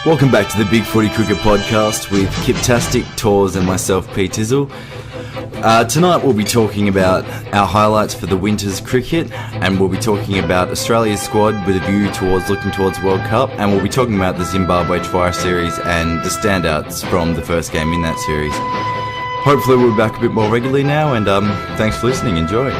Welcome back to the BigFooty Cricket Podcast with Kyptastic, Torz and myself, PTizzle. Tonight we'll be talking about our highlights for the winter's cricket, and we'll be talking about Australia's squad with a view towards looking towards World Cup, and we'll be talking about the Zimbabwe Twice series and the standouts from the first game in that series. Hopefully we'll be back a bit more regularly now, and thanks for listening. Enjoy.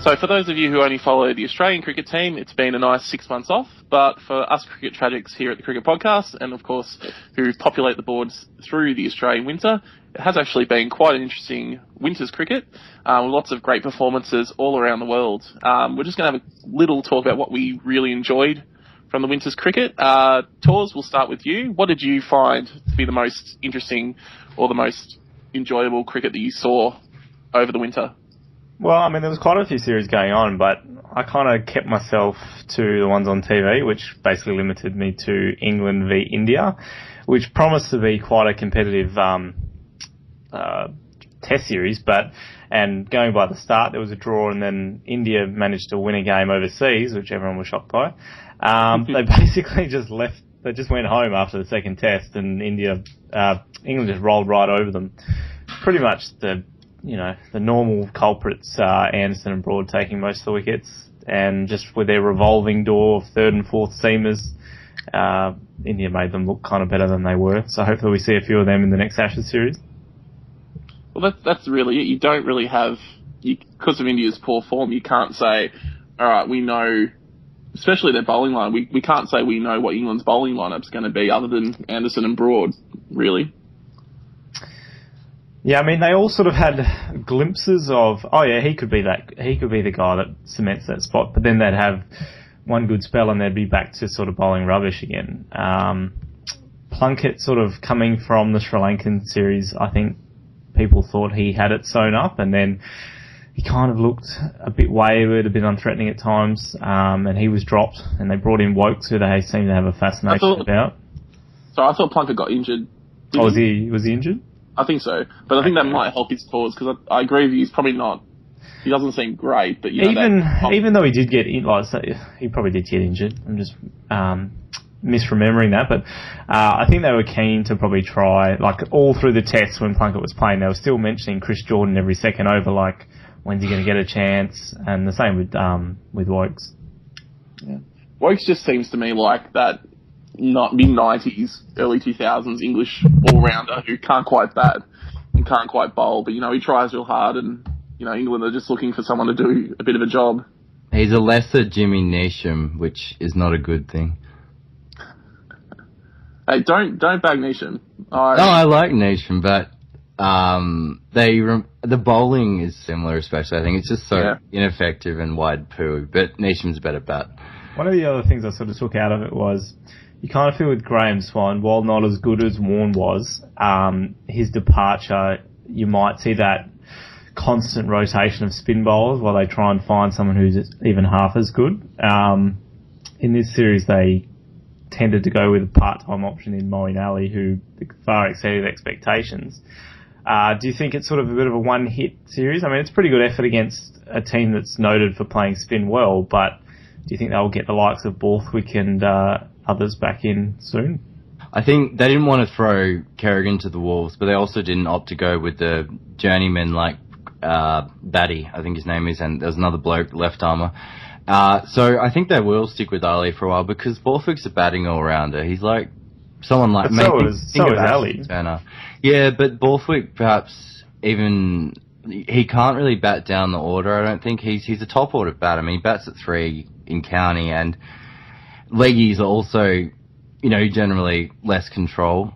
So for those of you who only follow the Australian cricket team, it's been a nice 6 months off. But for us cricket tragics here at the Cricket Podcast, and of course who populate the boards through the Australian winter, it has actually been quite an interesting winter's cricket, with lots of great performances all around the world. We're just going to have a little talk about what we really enjoyed from the winter's cricket. Torz, we'll start with you. What did you find to be the most interesting or the most enjoyable cricket that you saw over the winter? Well, I mean, there was quite a few series going on, but I kind of kept myself to the ones on TV, which basically limited me to England v India, which promised to be quite a competitive test series. And going by the start, there was a draw, and then India managed to win a game overseas, which everyone was shocked by. They basically just left. They just went home after the second test, and England just rolled right over them. Pretty much the normal culprits, Anderson and Broad taking most of the wickets, and just with their revolving door of third and fourth seamers, India made them look kind of better than they were. So hopefully we see a few of them in the next Ashes series. Well, that's really it. You don't really have, because of India's poor form, you can't say, all right, we know, especially their bowling line, we can't say we know what England's bowling lineup's going to be other than Anderson and Broad, really. Yeah, I mean, they all sort of had glimpses of, he could be the guy that cements that spot, but then they'd have one good spell and they'd be back to sort of bowling rubbish again. Plunkett sort of coming from the Sri Lankan series, I think people thought he had it sewn up, and then he kind of looked a bit wayward, a bit unthreatening at times, and he was dropped, and they brought in Wokes, who they seem to have a fascination about. So I thought Plunkett got injured. Was he injured? I think so, but I think that might help his cause, because I agree with you. He's probably not. He doesn't seem great, but even though he did get in, he probably did get injured. I'm just misremembering that, but I think they were keen to probably try, all through the tests when Plunkett was playing, they were still mentioning Chris Jordan every second over, when's he going to get a chance, and the same with Wokes. Yeah, Wokes just seems to me like that mid-90s, early 2000s English all-rounder who can't quite bat and can't quite bowl, but, he tries real hard, and, England are just looking for someone to do a bit of a job. He's a lesser Jimmy Neesham, which is not a good thing. Hey, don't bag Neesham. I like Neesham, but the bowling is similar, especially. I think it's just so ineffective and wide poo, but Neesham's a better bat. One of the other things I sort of took out of it was, you kind of feel with Graham Swan, while not as good as Warne was, his departure, you might see that constant rotation of spin bowlers while they try and find someone who's even half as good. In this series, they tended to go with a part-time option in Moeen Ali, who far exceeded expectations. Do you think it's sort of a bit of a one-hit series? I mean, it's a pretty good effort against a team that's noted for playing spin well, but do you think they'll get the likes of Borthwick and others back in soon? I think they didn't want to throw Kerrigan to the wolves, but they also didn't opt to go with the journeyman like Batty, I think his name is, and there's another bloke, left armour. So I think they will stick with Ali for a while, because Borthwick's a batting all-rounder. He's like someone like... So is Ali. Turner. Yeah, but Borthwick perhaps even... He can't really bat down the order, I don't think. He's a top-order batter. I mean, he bats at 3 in county, and leggies are also, generally less control.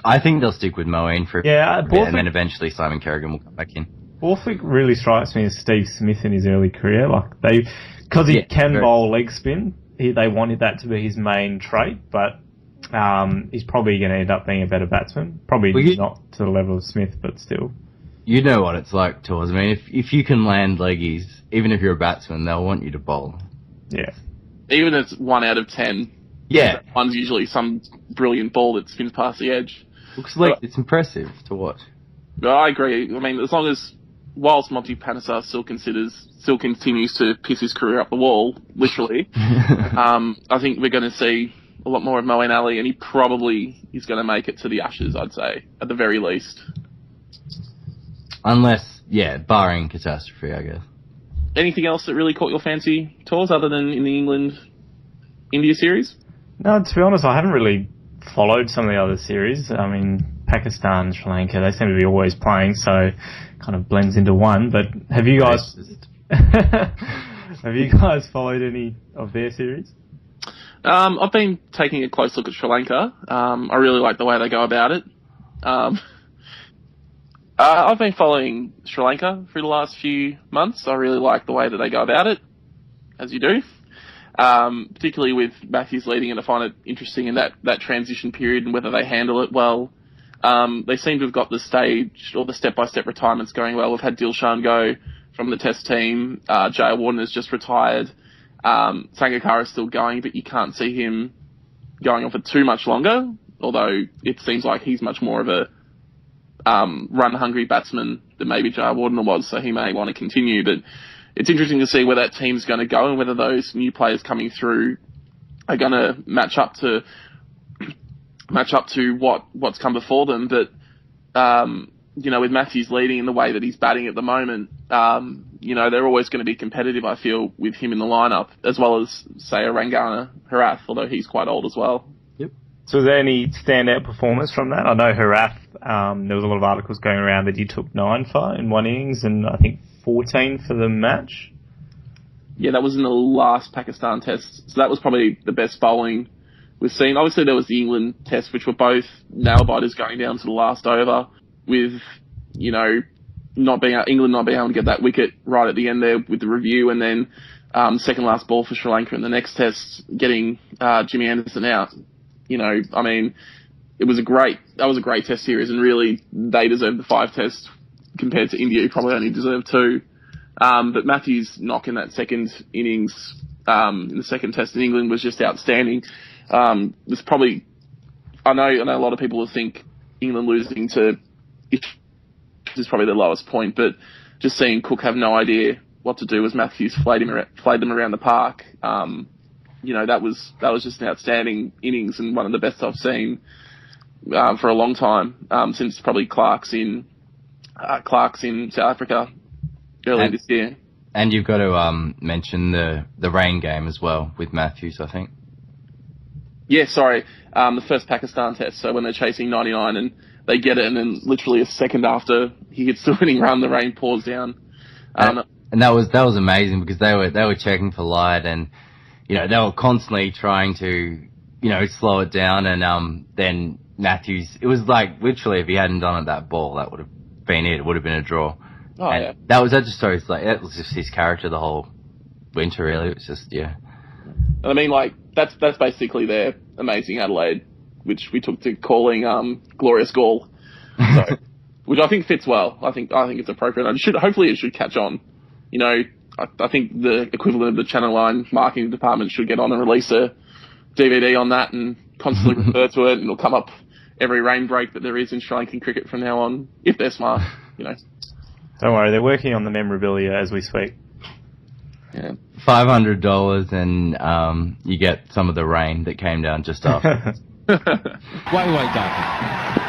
I think they'll stick with Moeen for a bit, and then eventually Simon Kerrigan will come back in. Borthwick really strikes me as Steve Smith in his early career. Because he can bowl leg spin, they wanted that to be his main trait, but he's probably going to end up being a better batsman. Probably not to the level of Smith, but still. You know what it's like, Torz. I mean, if you can land leggies, even if you're a batsman, they'll want you to bowl. Yeah. Even if it's 1 out of 10, Yeah. One's usually some brilliant ball that spins past the edge. Looks like it's impressive to watch. I agree. I mean, as long as, whilst Monty Panesar still continues to piss his career up the wall, literally, I think we're going to see a lot more of Moeen Ali, and he probably is going to make it to the Ashes, I'd say, at the very least. Unless, barring catastrophe, I guess. Anything else that really caught your fancy, Torz, other than in the England-India series? No, to be honest, I haven't really followed some of the other series. I mean, Pakistan, Sri Lanka, they seem to be always playing, so it kind of blends into one. But have you guys followed any of their series? I've been taking a close look at Sri Lanka. I really like the way they go about it. I've been following Sri Lanka for the last few months. I really like the way that they go about it, as you do. Particularly with Matthews leading, and I find it interesting in that transition period and whether they handle it well. They seem to have got the stage or the step-by-step retirements going well. We've had Dilshan go from the Test team. Jaya Warden has just retired. Sangakkara is still going, but you can't see him going on for too much longer, although it seems like he's much more of a run-hungry batsman than maybe Jaya Warden was, so he may want to continue. But it's interesting to see where that team's going to go and whether those new players coming through are going to match up to what's come before them. But with Matthews leading in the way that he's batting at the moment, they're always going to be competitive, I feel, with him in the lineup, as well as, say, a Rangana Herath, although he's quite old as well. Yep. So was there any standout performance from that? I know Herath, there was a lot of articles going around that he took 9 for in one innings and I think 14 for the match. Yeah, that was in the last Pakistan test. So that was probably the best bowling we've seen. Obviously, there was the England test, which were both nail-biters going down to the last over with, England not being able to get that wicket right at the end there with the review, and then second last ball for Sri Lanka in the next test, getting Jimmy Anderson out. It was a great test series, and really they deserved the 5 tests compared to India, who probably only deserved 2. But Matthews' knock in that second innings, in the second test in England, was just outstanding. Was probably, I know a lot of people will think England losing to is probably the lowest point, but just seeing Cook have no idea what to do as Matthews flayed them around the park. That was just an outstanding innings and one of the best I've seen for a long time, since probably Clark's in South Africa earlier this year. And you've got to mention the rain game as well with Matthews, I think. Yeah, sorry. The first Pakistan test, so when they're chasing 99 and they get it, and then literally a second after he hits the winning run, the rain pours down. And that was amazing, because they were checking for light, and they were constantly trying to slow it down, and then Matthews, it was like literally if he hadn't done it that ball, that would have been it. It would have been a draw. Oh, and yeah. That just shows that was just his character the whole winter, really. It was just, yeah. And I mean, that's basically their amazing Adelaide, which we took to calling Glorious Gaul, which I think fits well. I think it's appropriate. And hopefully it should catch on. I think the equivalent of the Channel 9 marketing department should get on and release a DVD on that and constantly refer to it, and it'll come up every rain break that there is in Sri Lankan cricket from now on, if they're smart. Don't worry, they're working on the memorabilia as we speak. Yeah. $500 and you get some of the rain that came down just after. Way darker.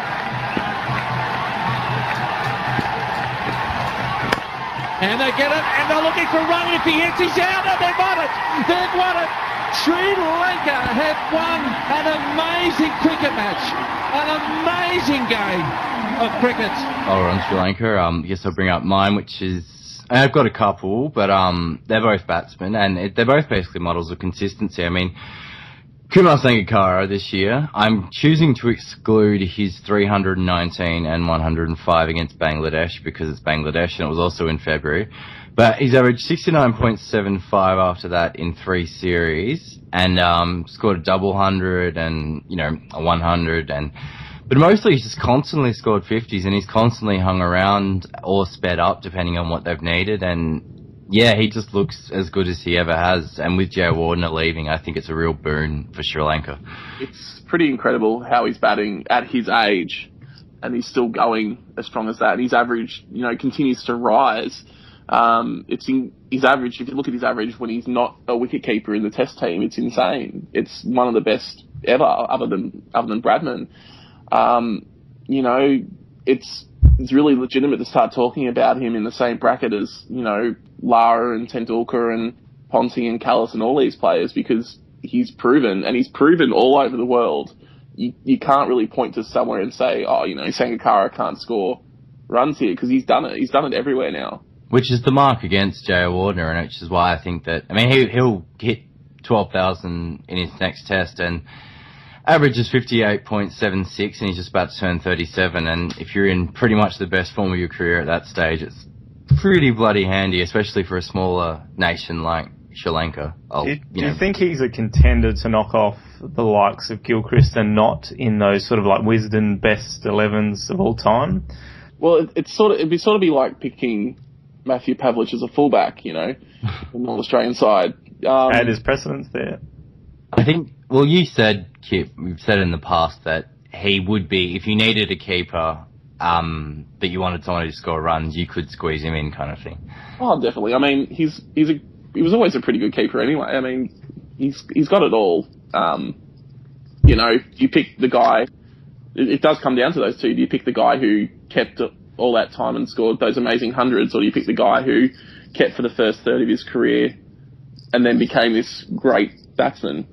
And they get it, and they're looking for a run. If he hits, he's out, and they've won it. They've won it. Sri Lanka have won an amazing cricket match, an amazing game of cricket. While we're on Sri Lanka, I guess I'll bring up mine, which is, I've got a couple, but they're both batsmen, and they're both basically models of consistency. I mean, Kumar Sangakkara this year, I'm choosing to exclude his 319 and 105 against Bangladesh because it's Bangladesh and it was also in February. But he's averaged 69.75 after that in 3 series and scored a double hundred and, a 100 but mostly he's just constantly scored 50s and he's constantly hung around or sped up depending on what they've needed. And Yeah, he just looks as good as he ever has. And with Jayawardene leaving, I think it's a real boon for Sri Lanka. It's pretty incredible how he's batting at his age, and he's still going as strong as that. And his average, continues to rise. His average, if you look at his average when he's not a wicketkeeper in the Test team, it's insane. It's one of the best ever, other than Bradman. It's really legitimate to start talking about him in the same bracket as, Lara and Tendulkar and Ponting and Callis and all these players, because he's proven all over the world. You can't really point to somewhere and say, Sangakkara can't score runs here, because he's done it. He's done it everywhere now. Which is the mark against Jayawardene, and which is why I think that, he'll hit 12,000 in his next Test, and average is 58.76, and he's just about to turn 37, and if you're in pretty much the best form of your career at that stage, it's pretty bloody handy, especially for a smaller nation like Sri Lanka. Do you think he's a contender to knock off the likes of Gilchrist and not in those sort of like Wisden best 11s of all time? Well, it'd be like picking Matthew Pavlich as a fullback, in the North Australian side. And there's precedence there. I think, well, you said, Kip, we've said in the past that he would be, if you needed a keeper, that you wanted someone to score runs, you could squeeze him in, kind of thing. Oh, definitely. He was always a pretty good keeper anyway. He's got it all. You pick the guy. It does come down to those two. Do you pick the guy who kept all that time and scored those amazing hundreds, or do you pick the guy who kept for the first third of his career and then became this great batsman?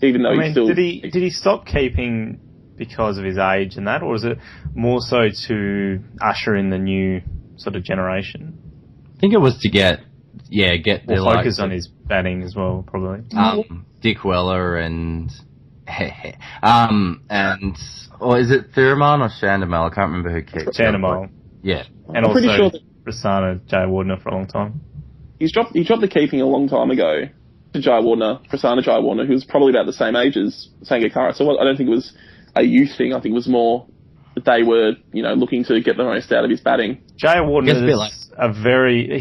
Even though did he stop keeping because of his age and that, or is it more so to usher in the new sort of generation? I think it was to get the focus on his batting as well, probably. Dick Weller and is it Thiriman or Chandimal? I can't remember who kept Chandimal. Yeah, and I'm pretty sure that Prasanna Jayawardene for a long time. He dropped the keeping a long time ago to Prasanna Jayawardene, who was probably about the same age as Sangakkara. So I don't think it was a youth thing. I think it was more that they were, looking to get the most out of his batting. Jayawardene is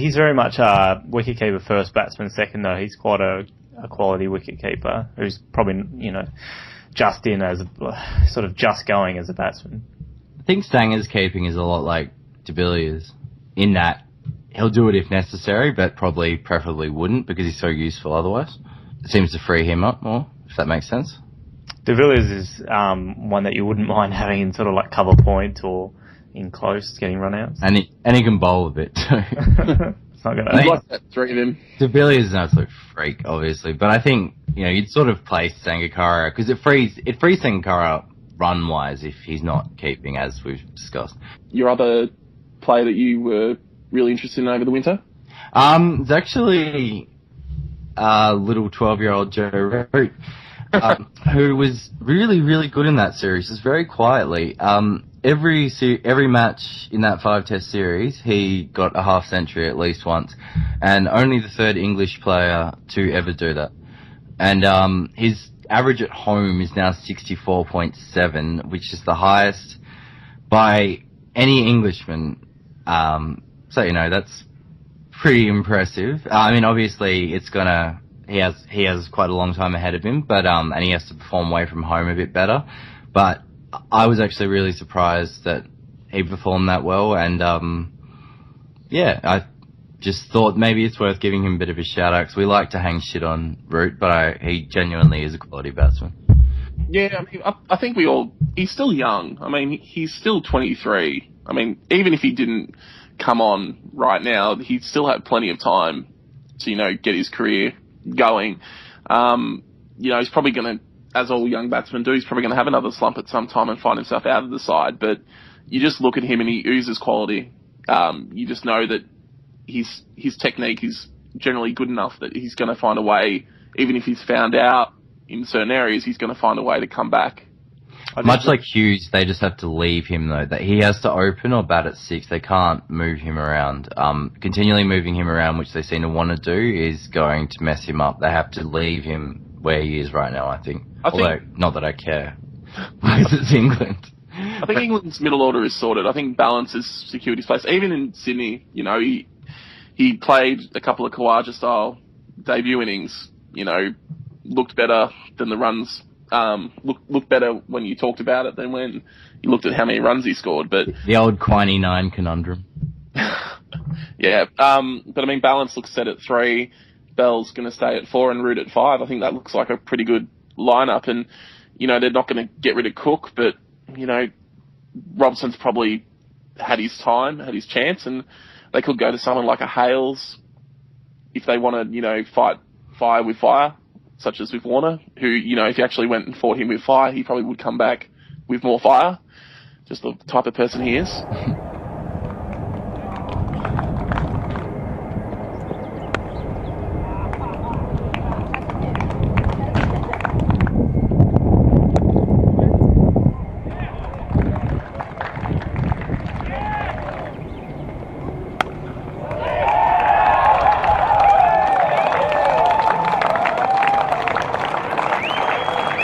he's very much a wicketkeeper first, batsman second though. He's quite a quality wicketkeeper who's probably, just in as sort of just going as a batsman. I think Stanger's keeping is a lot like de Villiers in that he'll do it if necessary, but preferably wouldn't because he's so useful otherwise. It seems to free him up more, if that makes sense. De Villiers is one that you wouldn't mind having in sort of like cover point or in close, getting run-outs. And he can bowl a bit too. It's not gonna. I like that three of him. De Villiers is an absolute freak, obviously, but I think you'd sort of place Sangakkara because it frees Sangakkara run-wise if he's not keeping, as we've discussed. Your other player that you were really interested in over the winter? It's actually little 12-year-old Joe Root, who was really, really good in that series, just very quietly. Every match in that 5-test series, he got a half century at least once, and only the third English player to ever do that. And his average at home is now 64.7, which is the highest by any Englishman. So that's pretty impressive. Obviously he has quite a long time ahead of him, but and he has to perform away from home a bit better. But I was actually really surprised that he performed that well, and I just thought maybe it's worth giving him a bit of a shout out because we like to hang shit on Root, but he genuinely is a quality batsman. Yeah, I think he's still young. He's still 23. Even if he didn't come on right now, he'd still have plenty of time to, get his career going. He's probably going to, as all young batsmen do, he's probably going to have another slump at some time and find himself out of the side. But you just look at him and he oozes quality. You just know that his technique is generally good enough that he's going to find a way, even if he's found out in certain areas, he's going to find a way to come back. Much like Hughes, they just have to leave him, though. That he has to open or bat at 6. They can't move him around. Continually moving him around, which they seem to want to do, is going to mess him up. They have to leave him where he is right now, I think. Not that I care, because it's England. I think England's middle order is sorted. I think balance has secured his place. Even in Sydney, he played a couple of Kawaja-style debut innings, looked better than the runs, looked better when you talked about it than when you looked at how many runs he scored. But the old Quiney 9 conundrum. Yeah, but I mean, balance looks set at 3. Bell's going to stay at 4 and Root at 5. I think that looks like a pretty good lineup. And, they're not going to get rid of Cook, but, Robson's probably had his time, had his chance, and they could go to someone like a Hales if they want to, fight fire with fire, such as with Warner, who, if you actually went and fought him with fire, he probably would come back with more fire. Just the type of person he is.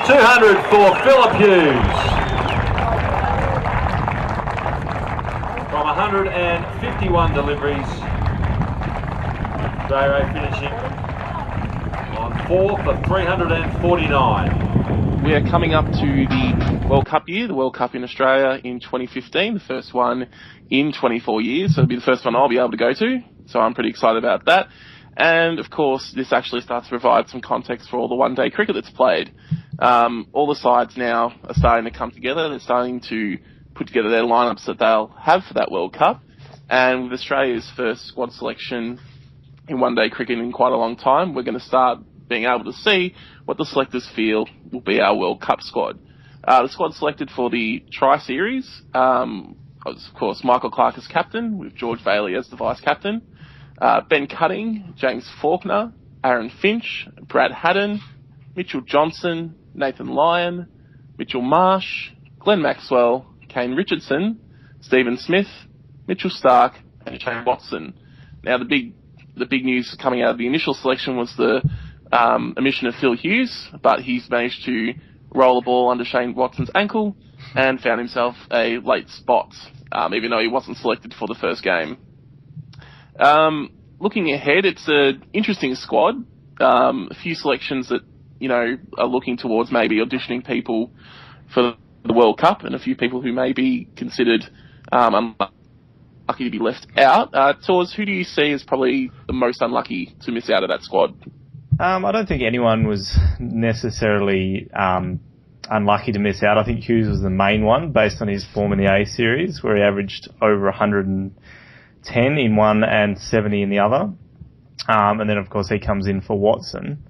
200 for Phillip Hughes. From 151 deliveries, Ray finishing on 4 for 349. We are coming up to the World Cup year, the World Cup in Australia in 2015, the first one in 24 years. So it'll be the first one I'll be able to go to. So I'm pretty excited about that. And, of course, this actually starts to provide some context for all the one-day cricket that's played. All the sides now are starting to come together. They're starting to put together their lineups that they'll have for that World Cup. And with Australia's first squad selection in one-day cricket in quite a long time, we're going to start being able to see what the selectors feel will be our World Cup squad. The squad selected for the Tri-Series was, of course, Michael Clarke as captain, with George Bailey as the vice-captain. Ben Cutting, James Faulkner, Aaron Finch, Brad Haddon, Mitchell Johnson, Nathan Lyon, Mitchell Marsh, Glenn Maxwell, Kane Richardson, Stephen Smith, Mitchell Stark, and Shane Watson. Now, the big news coming out of the initial selection was the omission of Phil Hughes, but he's managed to roll the ball under Shane Watson's ankle and found himself a late spot, even though he wasn't selected for the first game. Looking ahead, it's an interesting squad. A few selections that, are looking towards maybe auditioning people for the World Cup, and a few people who may be considered unlucky to be left out. Torz, who do you see as probably the most unlucky to miss out of that squad? I don't think anyone was necessarily unlucky to miss out. I think Hughes was the main one based on his form in the A series, where he averaged over 110 in one and 70 in the other. And then, of course, he comes in for Watson.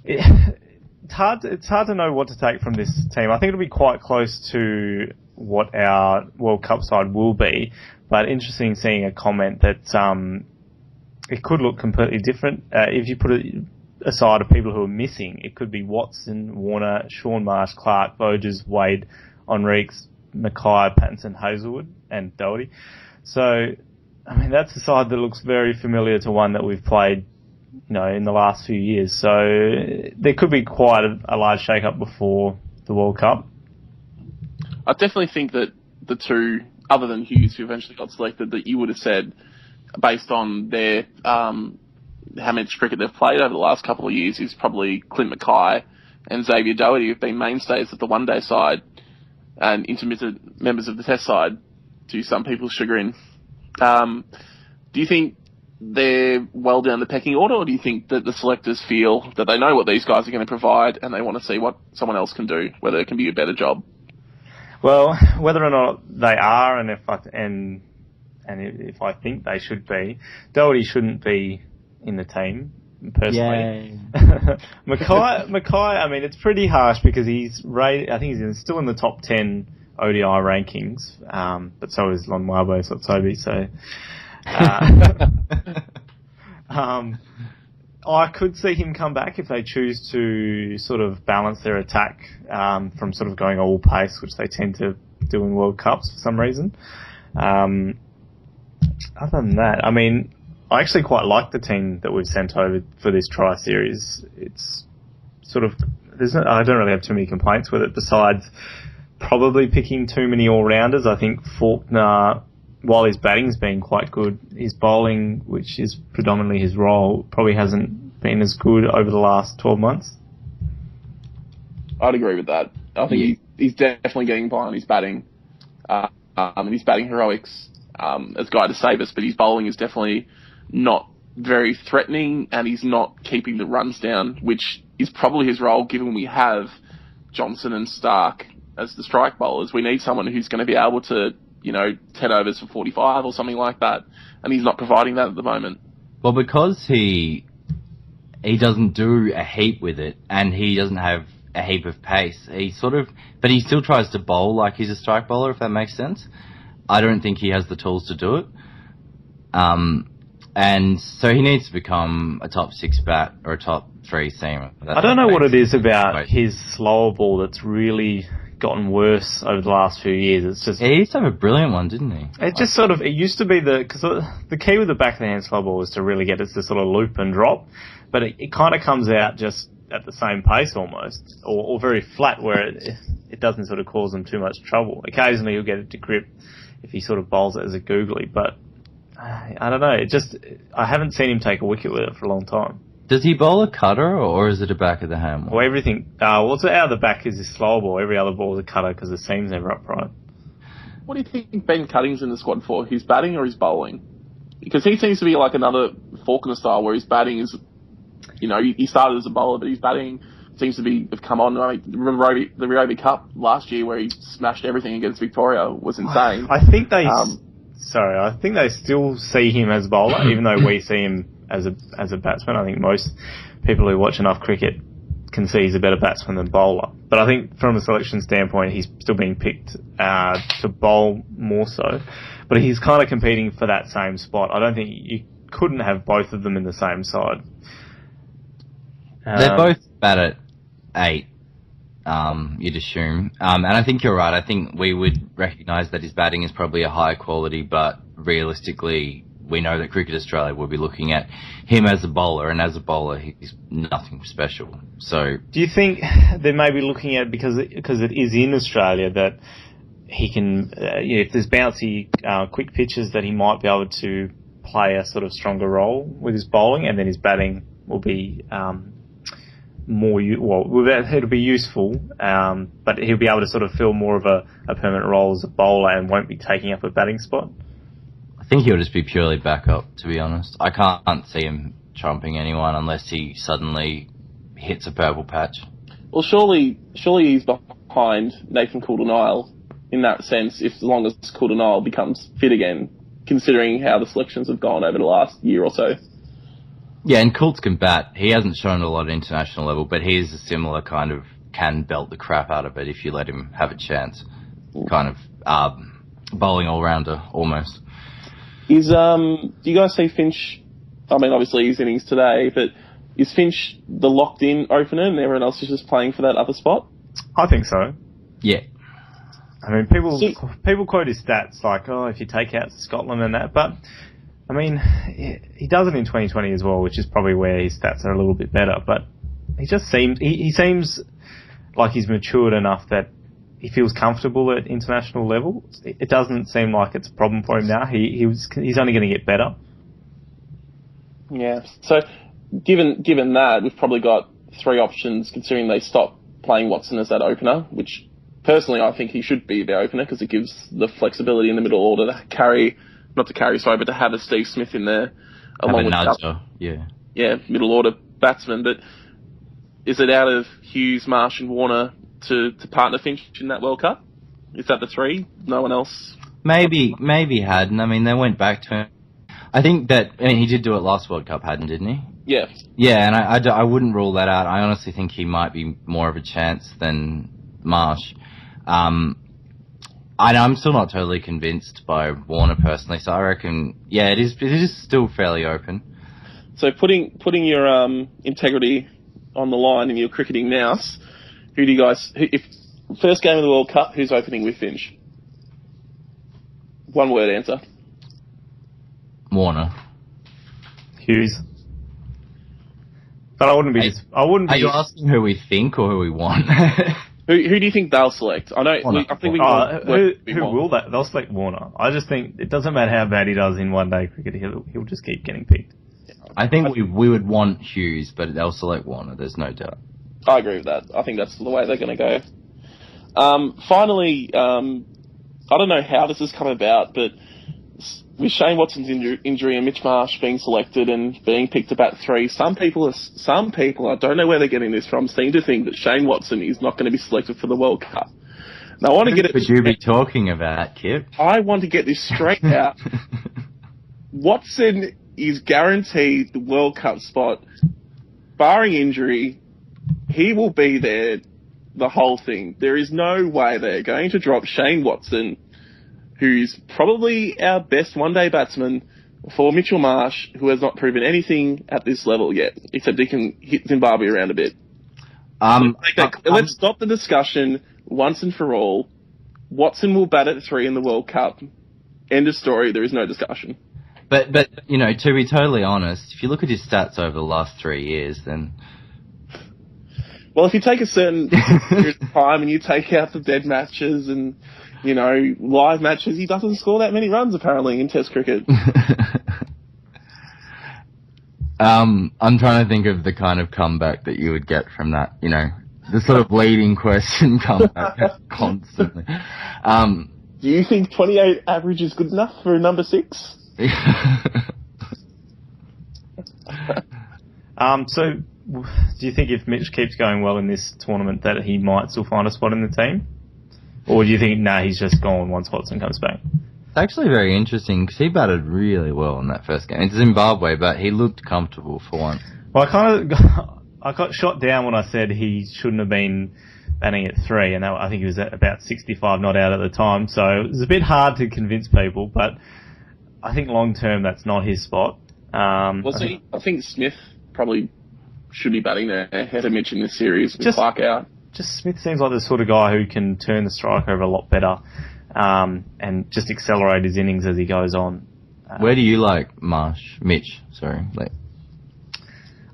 It's hard to know what to take from this team. I think it'll be quite close to what our World Cup side will be, but interesting seeing a comment that it could look completely different. If you put it aside of people who are missing, it could be Watson, Warner, Shaun Marsh, Clarke, Voges, Wade, Enriques, Mackay, Pattinson, Hazelwood, and Doherty. So, I mean, that's a side that looks very familiar to one that we've played, in the last few years. So there could be quite a large shake-up before the World Cup. I definitely think that the two, other than Hughes, who eventually got selected, that you would have said, based on their how much cricket they've played over the last couple of years, is probably Clint Mackay and Xavier Doherty, who've been mainstays of the one-day side and intermittent members of the test side, to some people's chagrin. Do you think they're well down the pecking order, or do you think that the selectors feel that they know what these guys are going to provide and they want to see what someone else can do, whether it can be a better job? Well, whether or not they are, and if I think they should be, Doherty shouldn't be in the team, personally. Mackay, I mean, it's pretty harsh because he's rated, I think he's still in the top 10 ODI rankings, but so is Lon Marbo Sotsobi, so I could see him come back if they choose to sort of balance their attack from sort of going all pace, which they tend to do in World Cups for some reason. Other than that, I mean, I actually quite like the team that we've sent over for this Tri-Series. It's sort of, I don't really have too many complaints with it, besides probably picking too many all-rounders. I think Faulkner, while his batting's been quite good, his bowling, which is predominantly his role, probably hasn't been as good over the last 12 months. I'd agree with that. I think he's definitely getting by on his batting. And his batting heroics as guy to save us, but his bowling is definitely not very threatening, and he's not keeping the runs down, which is probably his role, given we have Johnson and Stark as the strike bowlers. We need someone who's going to be able to, 10 overs for 45 or something like that, and he's not providing that at the moment. Well, because he doesn't do a heap with it, and he doesn't have a heap of pace, but he still tries to bowl like he's a strike bowler, if that makes sense. I don't think he has the tools to do it. And so he needs to become a top 6 bat or a top 3 seamer. I don't know what it is about his slower ball that's really gotten worse over the last few years. It's just... He used to have a brilliant one, didn't he? It just it used to be because the key with the back of the hand slow ball is to really get it to sort of loop and drop, but it kind of comes out just at the same pace almost, or very flat where it doesn't sort of cause him too much trouble. Occasionally he'll get it to grip if he sort of bowls it as a googly, but I don't know. I haven't seen him take a wicket with it for a long time. Does he bowl a cutter, or is it a back of the hand? Well, everything. What's out of the back is his slow ball. Every other ball is a cutter because the seam's never upright. What do you think Ben Cutting's in the squad for? His batting or his bowling? Because he seems to be like another Faulkner style, where his batting is, he started as a bowler, but his batting seems to have come on. I mean, the Ryobi Cup last year, where he smashed everything against Victoria, was insane. I think they still see him as a bowler, even though we see him as a batsman. I think most people who watch enough cricket can see he's a better batsman than bowler. But I think from a selection standpoint, he's still being picked to bowl more so. But he's kind of competing for that same spot. I don't think you couldn't have both of them in the same side. They're both bat at 8, you'd assume. And I think you're right. I think we would recognise that his batting is probably a higher quality, but realistically, we know that Cricket Australia will be looking at him as a bowler, and as a bowler, he's nothing special. So, do you think they may be looking at, because it is in Australia, that he can, if there's bouncy, quick pitches, that he might be able to play a sort of stronger role with his bowling, and then his batting will be it'll be useful, but he'll be able to sort of fill more of a permanent role as a bowler and won't be taking up a batting spot? I think he'll just be purely backup, to be honest. I can't see him trumping anyone unless he suddenly hits a purple patch. Well, surely he's behind Nathan Coulter-Nile in that sense, as long as Coulter-Nile becomes fit again, considering how the selections have gone over the last year or so. Yeah, and Coulter can bat. He hasn't shown a lot at international level, but he is a similar kind of can belt the crap out of it if you let him have a chance. Kind of bowling all-rounder, almost. Do you guys see Finch? I mean, obviously his innings today, but is Finch the locked-in opener and everyone else is just playing for that other spot? I think so. Yeah. I mean, people quote his stats like, if you take out Scotland and that, but I mean, he does it in 2020 as well, which is probably where his stats are a little bit better. But he just seems like he's matured enough that he feels comfortable at international level. It doesn't seem like it's a problem for him now. He's only going to get better. Yeah. So, given that, we've probably got 3 options, considering they stopped playing Watson as that opener, which personally I think he should be the opener because it gives the flexibility in the middle order to have a Steve Smith in there along with middle order batsman. But is it out of Hughes, Marsh and Warner to partner Finch in that World Cup? Is that the 3? No one else? Maybe Haddon. I mean, they went back to him. I think that he did do it last World Cup, Haddon, didn't he? Yeah. Yeah, and I wouldn't rule that out. I honestly think he might be more of a chance than Marsh. I'm still not totally convinced by Warner personally, so I reckon, it is still fairly open. So putting your integrity on the line in your cricketing mouse, who do you guys... if first game of the World Cup, who's opening with Finch? One word answer. Warner. Hughes. But I wouldn't be... Are you asking who we think or who we want? Who do you think they'll select? I know. I think we can. Who will that? They'll select Warner. I just think it doesn't matter how bad he does in one-day cricket. He'll just keep getting picked. I think we would want Hughes, but they'll select Warner. There's no doubt. I agree with that. I think that's the way they're going to go. Finally, I don't know how this has come about, but with Shane Watson's injury and Mitch Marsh being selected and being picked to bat 3, some people, I don't know where they're getting this from, seem to think that Shane Watson is not going to be selected for the World Cup. Now, I want to get it. What would you be talking about, Kip? I want to get this straight out. Watson is guaranteed the World Cup spot, barring injury. He will be there the whole thing. There is no way they're going to drop Shane Watson, who's probably our best one-day batsman, for Mitchell Marsh, who has not proven anything at this level yet, except he can hit Zimbabwe around a bit. Let's stop the discussion once and for all. Watson will bat at 3 in the World Cup. End of story. There is no discussion. But to be totally honest, if you look at his stats over the last 3 years, then... Well, if you take a certain period of time and you take out the dead matches and, live matches, he doesn't score that many runs, apparently, in Test cricket. I'm trying to think of the kind of comeback that you would get from that, the sort of leading question comeback constantly. Do you think 28 average is good enough for number 6? So, do you think if Mitch keeps going well in this tournament that he might still find a spot in the team? Or do you think, he's just gone once Watson comes back? It's actually very interesting because he batted really well in that first game. It's Zimbabwe, but he looked comfortable for once. Well, I got shot down when I said he shouldn't have been batting at 3, and I think he was at about 65 not out at the time. So it was a bit hard to convince people, but I think long term that's not his spot. I think Smith probably should be batting there ahead of Mitch in this series with Clark out. Just Smith seems like the sort of guy who can turn the strike over a lot better and just accelerate his innings as he goes on. Where do you like Mitch? I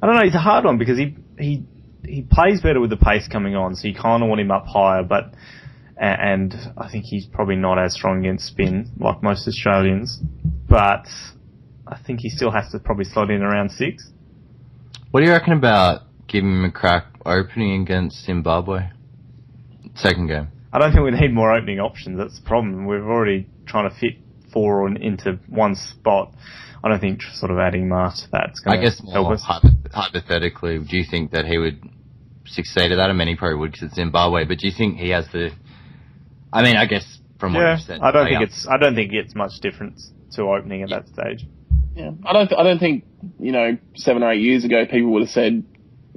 don't know. He's a hard one because he plays better with the pace coming on, so you kind of want him up higher. But and I think he's probably not as strong against spin like most Australians. But I think he still has to probably slot in around 6. What do you reckon about giving him a crack opening against Zimbabwe? Second game. I don't think we need more opening options. That's the problem. We're already trying to fit 4 into one spot. I don't think sort of adding Marsh to that's going to help us. Hypothetically, do you think that he would succeed at that? I mean, he probably would because it's Zimbabwe. But do you think he has the? I mean, I guess from what you've said, I don't think it's much difference to opening at that stage. Yeah, I don't think 7 or 8 years ago people would have said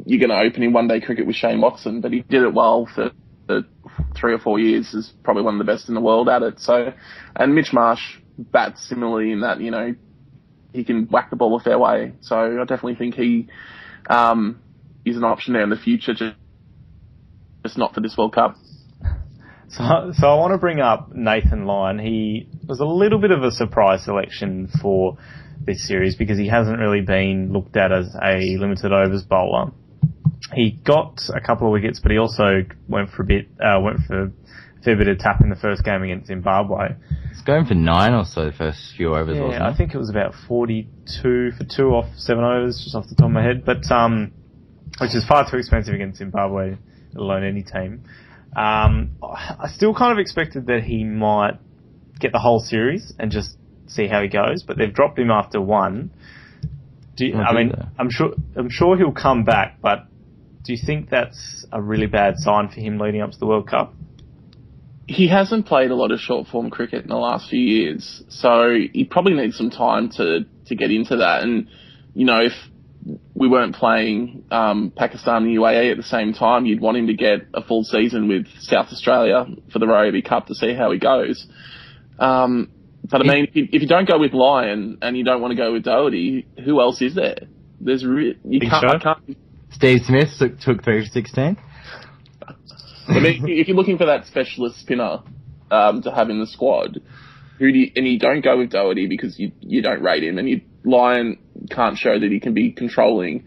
you're going to open in one-day cricket with Shane Watson, but he did it well for 3 or 4 years. Is probably one of the best in the world at it. So, and Mitch Marsh bats similarly in that he can whack the ball a fair way. So I definitely think he is an option there in the future, just not for this World Cup. So I want to bring up Nathan Lyon. He was a little bit of a surprise selection for this series because he hasn't really been looked at as a limited overs bowler. He got a couple of wickets, but he also went for a fair bit of tap in the first game against Zimbabwe. It's going for 9 or so the first few overs, wasn't it? I think it was about 42 for 2 off 7 overs, just off the top of my head, but which is far too expensive against Zimbabwe, let alone any team. I still kind of expected that he might get the whole series and just see how he goes, but they've dropped him after 1. I'm sure he'll come back, but do you think that's a really bad sign for him leading up to the World Cup? He hasn't played a lot of short form cricket in the last few years, so he probably needs some time to get into that. And if we weren't playing Pakistan and UAE at the same time, you'd want him to get a full season with South Australia for the Rugby Cup to see how he goes. But I mean, if you don't go with Lyon and you don't want to go with Doherty, who else is there? I can't. Steve Smith took 3 for 16. I mean, if you're looking for that specialist spinner to have in the squad, and you don't go with Doherty because you don't rate him, and Lyon can't show that he can be controlling,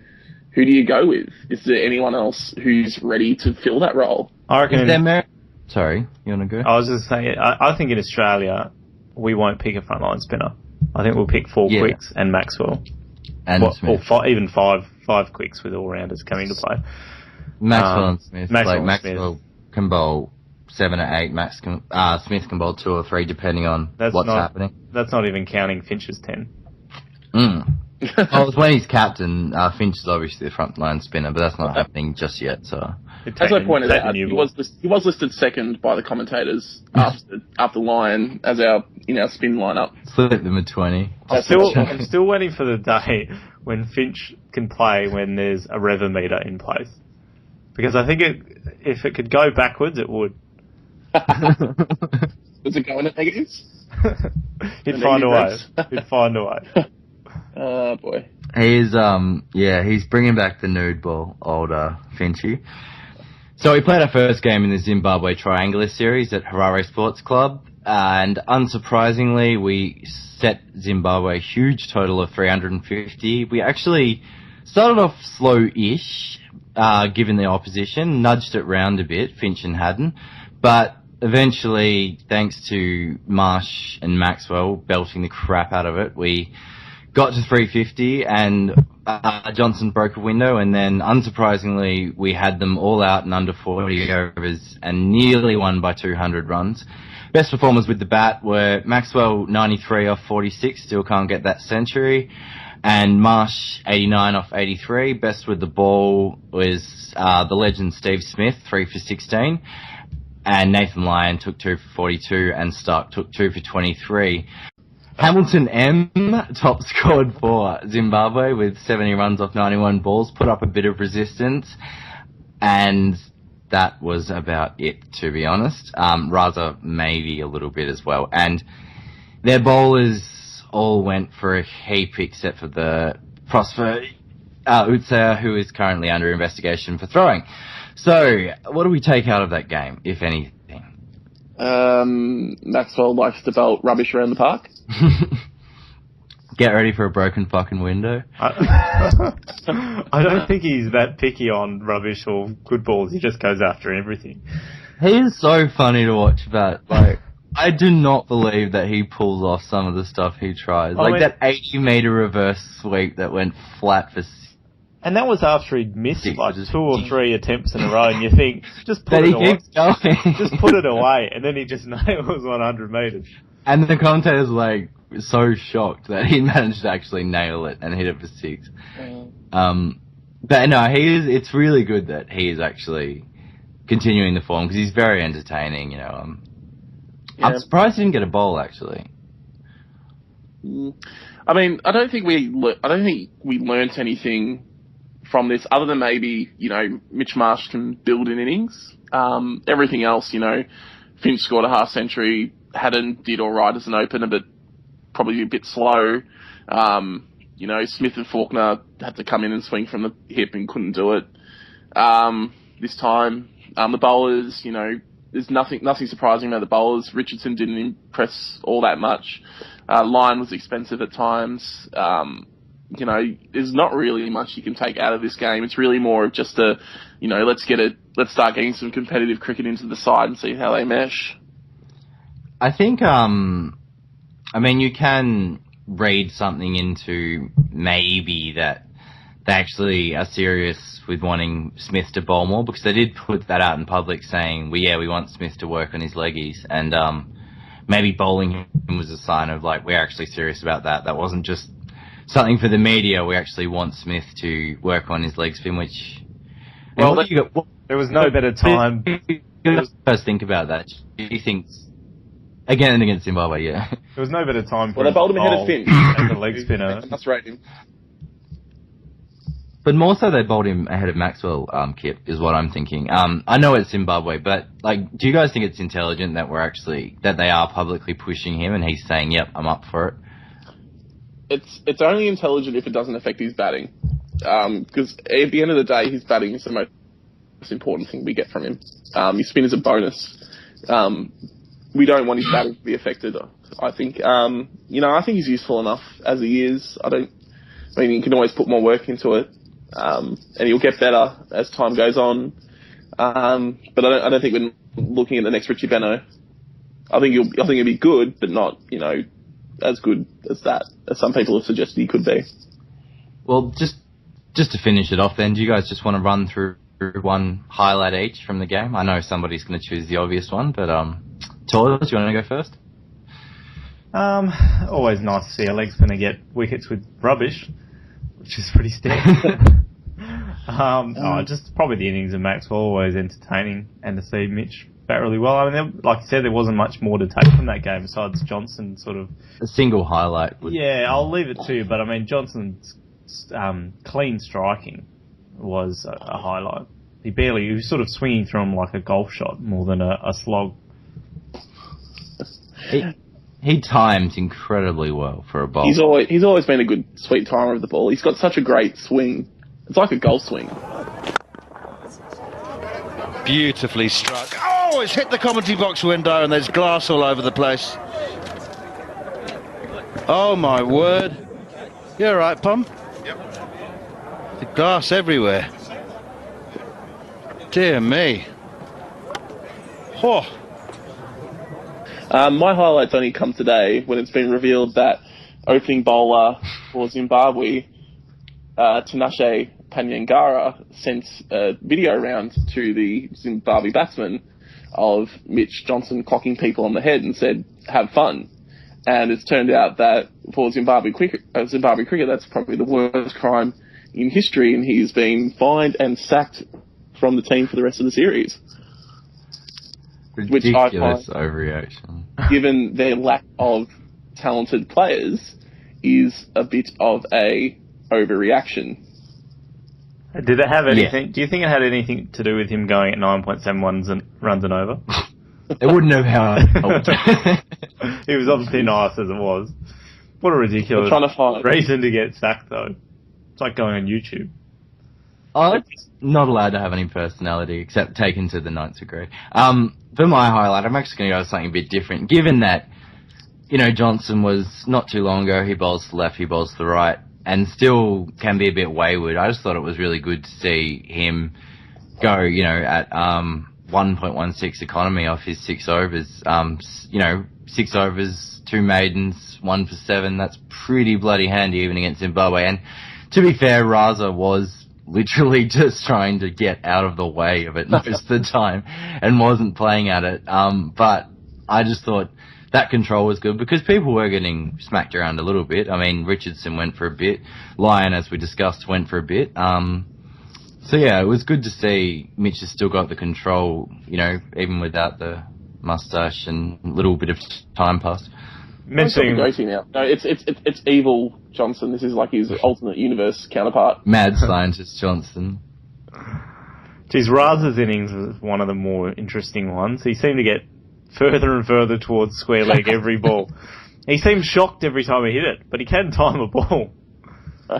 who do you go with? Is there anyone else who's ready to fill that role? I reckon. Sorry, you want to go? I was just saying, I think in Australia, we won't pick a frontline spinner. I think we'll pick 4 quicks and Maxwell. And Smith. Or even five quicks with all-rounders coming to play. Maxwell and Smith. Maxwell Smith can bowl 7 or 8. Smith can bowl 2 or 3, depending on what's happening. That's not even counting Finch's 10. Well, when he's captain, Finch is obviously the frontline spinner, but that's not happening just yet. So, as I pointed out, he was listed second by the commentators after Lyon as in our spin lineup. Slip them a 20. I'm still waiting for the day when Finch can play when there's a rev meter in place, because I think if it could go backwards, it would. Does it go in at negatives? He'd find a way. He'd find a way. Oh, boy. He's bringing back the nude ball, older Finchy. So we played our first game in the Zimbabwe Triangular Series at Harare Sports Club, and unsurprisingly, we set Zimbabwe a huge total of 350. We actually started off slow-ish, given the opposition, nudged it round a bit, Finch and Haddon, but eventually, thanks to Marsh and Maxwell belting the crap out of it, we got to 350, and Johnson broke a window, and then, unsurprisingly, we had them all out in under 40 overs and nearly won by 200 runs. Best performers with the bat were Maxwell, 93 off 46, still can't get that century, and Marsh, 89 off 83. Best with the ball was the legend Steve Smith, 3 for 16, and Nathan Lyon took 2 for 42, and Stark took 2 for 23. Hamilton M top scored for Zimbabwe with 70 runs off 91 balls, put up a bit of resistance, and that was about it, to be honest. Raza maybe a little bit as well. And their bowlers all went for a heap except for the Prosper Utsaya, who is currently under investigation for throwing. So, what do we take out of that game, if anything? Maxwell likes to belt rubbish around the park. Get ready for a broken fucking window. I don't think he's that picky on rubbish or good balls. He just goes after everything. He is so funny to watch, but I do not believe that he pulls off some of the stuff he tries. That 80-meter reverse sweep that went flat for. And that was after he'd missed 2 or 3 attempts in a row, and you think, just put it away. Just put it away, and then he just nails 100 metres. And the commentator's so shocked that he managed to actually nail it and hit it for 6. But no, it's really good that he is actually continuing the form, because he's very entertaining, you know. I'm surprised he didn't get a bowl, actually. I mean, I don't think we learnt anything from this, other than maybe, Mitch Marsh can build in innings. Everything else, Finch scored a half century, Haddon did alright as an opener, but probably a bit slow. Smith and Faulkner had to come in and swing from the hip and couldn't do it. This time, the bowlers, there's nothing surprising about the bowlers. Richardson didn't impress all that much. Lyon was expensive at times. There's not really much you can take out of this game. It's really more of just let's start getting some competitive cricket into the side and see how they mesh. I think, you can read something into maybe that they actually are serious with wanting Smith to bowl more, because they did put that out in public saying, we want Smith to work on his leggies, and maybe bowling him was a sign of, we're actually serious about that. That wasn't just something for the media. We actually want Smith to work on his leg spin, which... Well, there was no better time. First think about that. He thinks... Again and against Zimbabwe, yeah. There was no better time for they bowled him ahead of Finch. And the leg spinner. That's right. But more so they bowled him ahead of Maxwell, Kip, is what I'm thinking. I know it's Zimbabwe, but, do you guys think it's intelligent that that they are publicly pushing him and he's saying, yep, I'm up for it? It's only intelligent if it doesn't affect his batting. Because at the end of the day, his batting is the most important thing we get from him. His spin is a bonus. We don't want his batting to be affected, I think. I think he's useful enough as he is. He can always put more work into it. and he'll get better as time goes on. But I don't think we're looking at the next Richie Benaud. I think he'll be good, but not, as good as some people have suggested he could be. Well, just to finish it off then, do you guys just want to run through one highlight each from the game? I know somebody's going to choose the obvious one, but Torz, do you want to go first? Always nice to see a leg spinner get wickets with rubbish, which is pretty standard. Just probably the innings of Maxwell, always entertaining, and to see Mitch bat really well. I mean, like you said, there wasn't much more to take from that game besides Johnson sort of... A single highlight. Yeah, I'll leave it to you, but I mean, Johnson's clean striking was a highlight. He was sort of swinging through him like a golf shot more than a slog. He times incredibly well for a bowler. He's always been a good sweet timer of the ball. He's got such a great swing. It's like a golf swing. Beautifully struck. Oh, it's hit the commentary box window and there's glass all over the place. Oh my word. You alright, Pom? Yep. The glass everywhere. Dear me. Oh. My highlights only come today when it's been revealed that opening bowler for Zimbabwe, Tinashe Panyangara, sent a video around to the Zimbabwe batsman of Mitch Johnson clocking people on the head and said, have fun. And it's turned out that for Zimbabwe cricket, that's probably the worst crime in history, and he's been fined and sacked from the team for the rest of the series. Ridiculous which I find, overreaction. given their lack of talented players, is a bit of a overreaction. Did it have anything? Yeah. Do you think it had anything to do with him going at 9.71 runs and over? It wouldn't have helped. He was obviously nice as it was. What a ridiculous reason to get sacked, though. It's like going on YouTube. I'm not allowed to have any personality except taken to the ninth degree. For my highlight, I'm actually going to go with something a bit different. Given that, Johnson was not too long ago, he bowls to the left, he bowls to the right, and still can be a bit wayward. I just thought it was really good to see him go, at 1.16 economy off his 6 overs. 6 overs, 2 maidens, 1 for 7. That's pretty bloody handy even against Zimbabwe. And to be fair, Raza was literally just trying to get out of the way of it most of the time and wasn't playing at it. But I just thought that control was good because people were getting smacked around a little bit. I mean, Richardson went for a bit. Lyon, as we discussed, went for a bit. So yeah, it was good to see Mitch has still got the control, even without the moustache and a little bit of time passed. Mentioning now. No, it's evil Johnson. This is like his alternate universe counterpart. Mad scientist Johnson. Geez, Raz's innings was one of the more interesting ones. He seemed to get further and further towards square leg every ball. He seemed shocked every time he hit it, but he can time a ball.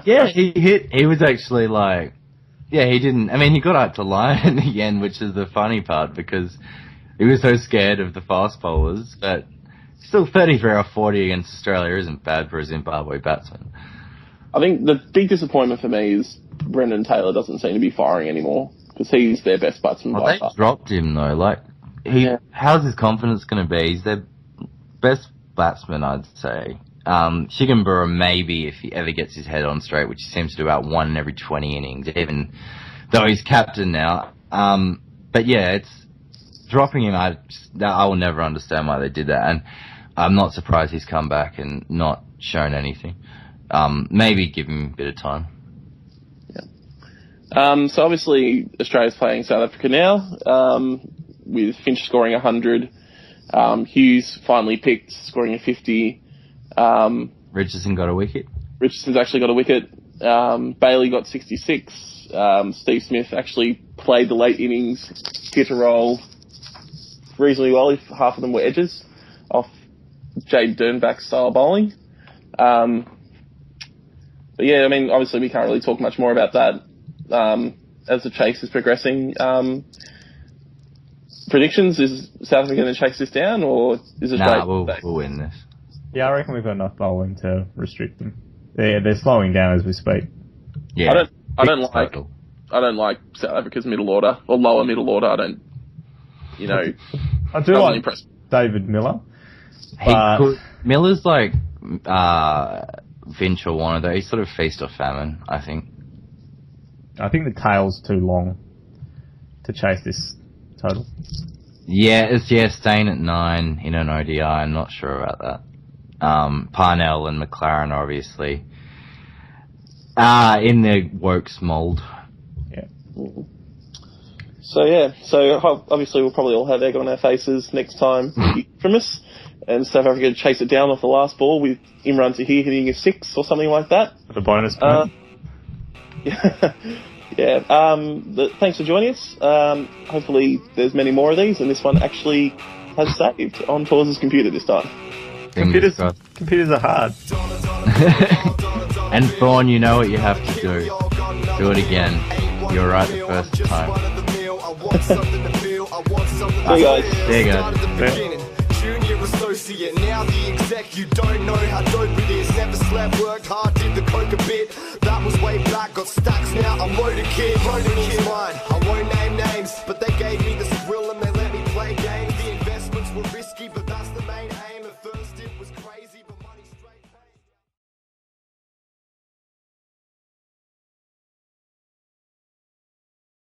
Yeah, he was actually like, yeah, he didn't. I mean, he got up to line in the end, which is the funny part because he was so scared of the fast bowlers, but still 33 off 40 against Australia isn't bad for a Zimbabwe batsman. I think the big disappointment for me is Brendan Taylor doesn't seem to be firing anymore because he's their best batsman by far. They dropped him though. Like, how's his confidence going to be? He's their best batsman, I'd say. Shigenborough maybe if he ever gets his head on straight, which he seems to do about 1 in every 20 innings, even though he's captain now. But yeah, it's dropping him. I will never understand why they did that, and I'm not surprised he's come back and not shown anything. Maybe give him a bit of time. Yeah. So obviously Australia's playing South Africa now, with Finch scoring 100. Hughes finally picked, scoring a 50. Richardson got a wicket. Richardson's actually got a wicket. Bailey got 66. Steve Smith actually played the late innings, hit a roll reasonably well if half of them were edges off Jade Dernbach style bowling. But yeah, I mean, obviously we can't really talk much more about that as the chase is progressing. Predictions, is South Africa going to chase this down or is it we'll win this. Yeah, I reckon we've got enough bowling to restrict them. They're slowing down as we speak. Yeah. I don't like South Africa's middle order or lower middle order. I don't. I do like impressed. David Miller. But Miller's like Finch or Warner though. He's sort of feast or famine, I think. I think the tail's too long to chase this total. Yeah, staying at 9 in an ODI. I'm not sure about that. Parnell and McLaren are obviously in the Wokes mould. Yeah. So obviously we'll probably all have egg on our faces next time from us, and South Africa chase it down off the last ball with Imran Tahir hitting a 6 or something like that. The bonus point. Thanks for joining us. Hopefully there's many more of these, and this one actually has saved on Torz's computer this time. Computers are hard. And Thorn, you know what you have to do. Do it again. You're right the first time. Hey guys. There you go. Junior associate, now the exec. You don't know how dope it is. Never slept, worked hard, did the coke a bit. That was way back, got stacks now. I'm loaded kid, loaded kid. Mine. I won't name names, but they gave me the